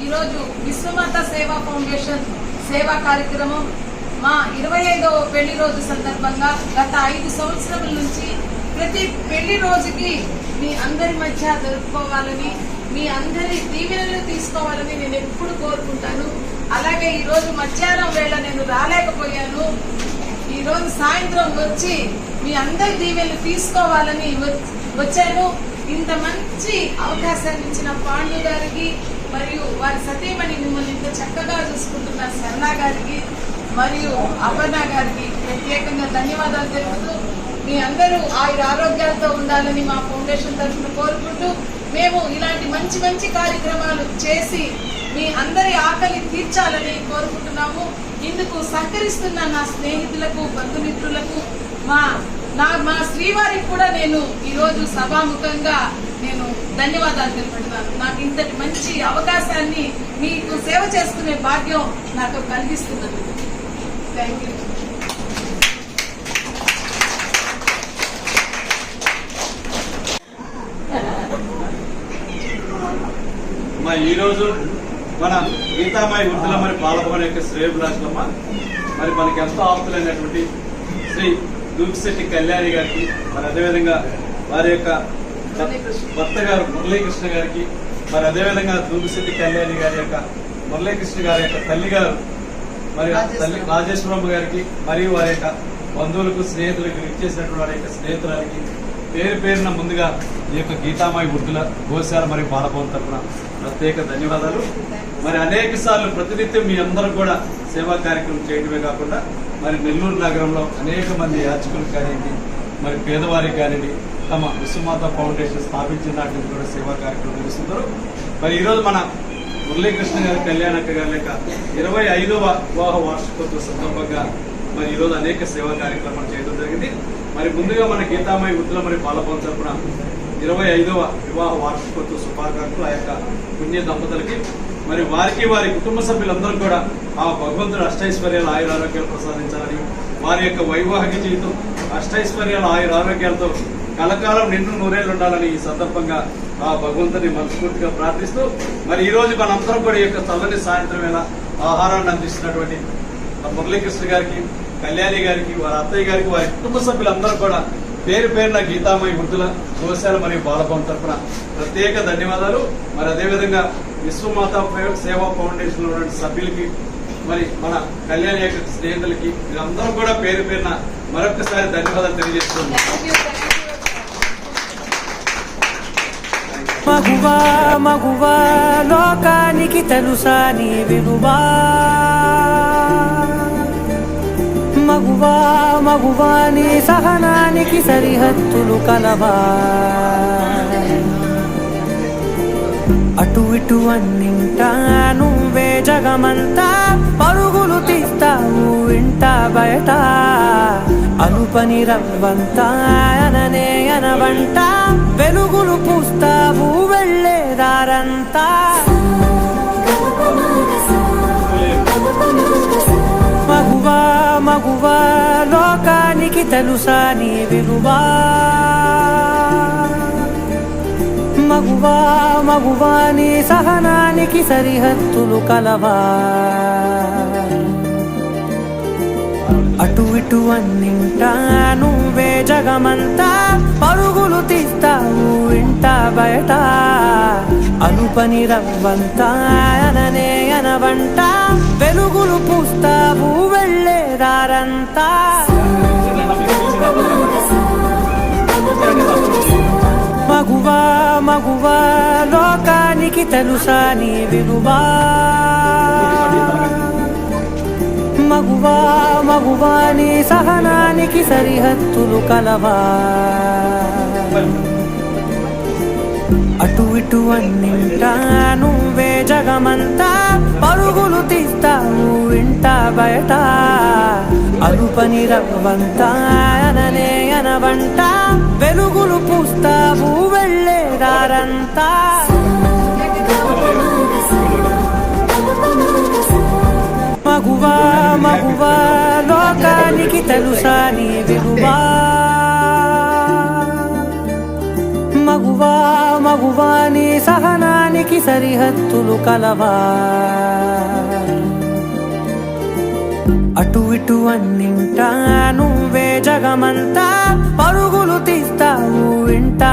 ఈరోజు విశ్వమాత సేవా ఫౌండేషన్ సేవా కార్యక్రమం మా 25వ పెళ్లి రోజు సందర్భంగా గత 5 సంవత్సరాల నుంచి ప్రతి పెళ్లి రోజుకి మీ అందరి మధ్య జరుపుకోవాలని, మీ అందరి దీవెనలు తీసుకోవాలని నేను ఎప్పుడు కోరుకుంటాను. అలాగే ఈరోజు మధ్యాహ్నం వేళ నేను రాలేకపోయాను. ఈరోజు సాయంత్రం వచ్చి మీ అందరి దీవెనలు తీసుకోవాలని వచ్చాను. ఇంత మంచి అవకాశాన్ని ఇచ్చిన పాండు గారికి మరియు వారి సతీమణి మిమ్మల్ని ఇంత చక్కగా చూసుకుంటున్న శర్ణ గారికి మరియు అపర్ణ గారికి ప్రత్యేకంగా ధన్యవాదాలు తెలుపుతూ మీ అందరూ ఆరోగ్యాలతో ఉండాలని మా ఫౌండేషన్ తరఫున కోరుకుంటూ మేము ఇలాంటి మంచి మంచి కార్యక్రమాలు చేసి మీ అందరి ఆకలి తీర్చాలని కోరుకుంటున్నాము. ఇందుకు సహకరిస్తున్న నా స్నేహితులకు, బంధుమిత్రులకు, మా శ్రీవారికి కూడా నేను ఈరోజు సభాముఖంగా నేను ధన్యవాదాలు తెలుపుతున్నాను. నాకు ఇంతటి మంచి అవకాశాన్ని మీకు సేవ చేసుకునే భాగ్యం నాకు కలిగిస్తున్నది. Thank you. ఈరోజు మన గీతామాయి వృద్ధుల మరి పాలభవన్ యొక్క శ్రేయోభిలాషులమ్మ మరి మనకి ఎంతో ఆప్తులైనటువంటి శ్రీ దూపిశెట్టి కళ్యాణి గారికి, మరి అదేవిధంగా వారి యొక్క భర్త గారు మురళీకృష్ణ గారికి, మరి అదేవిధంగా దూపిశెట్టి కళ్యాణి గారి యొక్క మురళీకృష్ణ గారి యొక్క తల్లి గారు మరి తల్లి రాజేశ్వరమ్మ గారికి, మరియు వారి యొక్క బంధువులకు, స్నేహితులకు, ఇచ్చేసినటువంటి వారి యొక్క స్నేహితురానికి పేరు పేరున ముందుగా ఈ యొక్క గీతామాయి వృద్ధుల గోశాల మరియు పాలభవన్ తరఫున ప్రత్యేక ధన్యవాదాలు. మరి అనేక సార్లు ప్రతినిత్యం మీ అందరూ కూడా సేవా కార్యక్రమం చేయడమే కాకుండా మరి నెల్లూరు నగరంలో అనేక మంది యాచకులకు కానివ్వండి, మరి పేదవారికి కానివ్వండి, తమ విశ్వమాత ఫౌండేషన్ స్థాపించిన నాటి నుంచి కూడా సేవా కార్యక్రమం నిర్వహిస్తున్నారు. మరి ఈరోజు మన మురళీకృష్ణ గారి, కళ్యాణక్క గారి యొక్క 25వ వివాహ వార్షికోత్సవ సందర్భంగా మరి ఈరోజు అనేక సేవా కార్యక్రమాలు చేయడం జరిగింది. మరి ముందుగా మన గీతామాయి వృద్ధుల మరి పాలభవన్ తరఫున 25వ వివాహ వార్షికోత్సవ శుభాకాంక్షలు ఆ యొక్క పుణ్య దంపతులకి, మరి వారికి వారి కుటుంబ సభ్యులందరూ కూడా ఆ భగవంతుడు అష్టైశ్వర్యాలు, ఆయురారోగ్యాలు ప్రసాదించాలని, వారి యొక్క వైవాహిక జీవితం అష్టైశ్వర్యాలు, ఆయురారోగ్యాలతో కలకాలం నిండు నూరేళ్లు ఉండాలని ఈ సందర్భంగా ఆ భగవంతుని మనస్ఫూర్తిగా ప్రార్థిస్తూ మరి ఈ రోజు మనందరం కూడా ఈ యొక్క చల్లని సాయంత్రం వేళ ఆహారాన్ని అందిస్తున్నటువంటి మురళీకృష్ణ గారికి, కళ్యాణి గారికి, వారి అత్తయ్య గారికి, వారి కుటుంబ సభ్యులందరూ కూడా పేరు పేరున గీతామయి వృద్ధుల గోశాల మరియు బాలభవన్ తరఫున ప్రత్యేక ధన్యవాదాలు. మరి అదేవిధంగా విశ్వమాత సేవా ఫౌండేషన్ లో సభ్యులకి, మరి మన కళ్యాణి యొక్క స్నేహితులకి, వీరందరూ కూడా పేరు పేరున మరొకసారి ధన్యవాదాలు తెలియజేస్తున్నాం. మగువా మగువా లోకానికి తెలుసా నీ విలువా, మగువా మగువా నీ సహనానికి సరిహద్దులు కలవా, అటు ఇటు అన్నింటా నువ్వే జగమంతా, పరుగులు తీస్తావు ఇంట బయట, అనుపని రవ్వంతా అననే అనవంట, వెలుగులు పూస్తావు వెళ్ళేదారంతా, మగువా మగువా లోకానికి తెలుసా నీ విలువా, మగువా మగువా నీ సహనానికి సరిహద్దులు కలవా, అటు ఇటు అన్నింటా నువ్వే జగమంతా, పరుగులు తీస్తావు ఇంట బయట, అనుపని రవ్వంతా అననే అనవంట, వెలుగులు పూస్తావు వెళ్ళేదారంతా, మగువా మగువా లోకానికి తెలుసా నీ విలువా, మగువా మగువా నీ సహనానికి సరిహద్దులు కలవా, అటు ఇటు అన్నింటా నువ్వే జగమంతా, పరుగులు తీస్తావు ఇంట బయట, అనుపని రవ్వంతా అననే అనవంట, వెలుగులు పూస్తావు వెళ్ళేదారంతా, మగువా మగువా లోకానికి తెలుసా నీ విలువా, మగువా మగువాని సహనానికి సరిహద్దులు కలవా అటు ఇటు అన్నింటా నువ్వే జగమంతా పరుగులు తీస్తావు ఇంట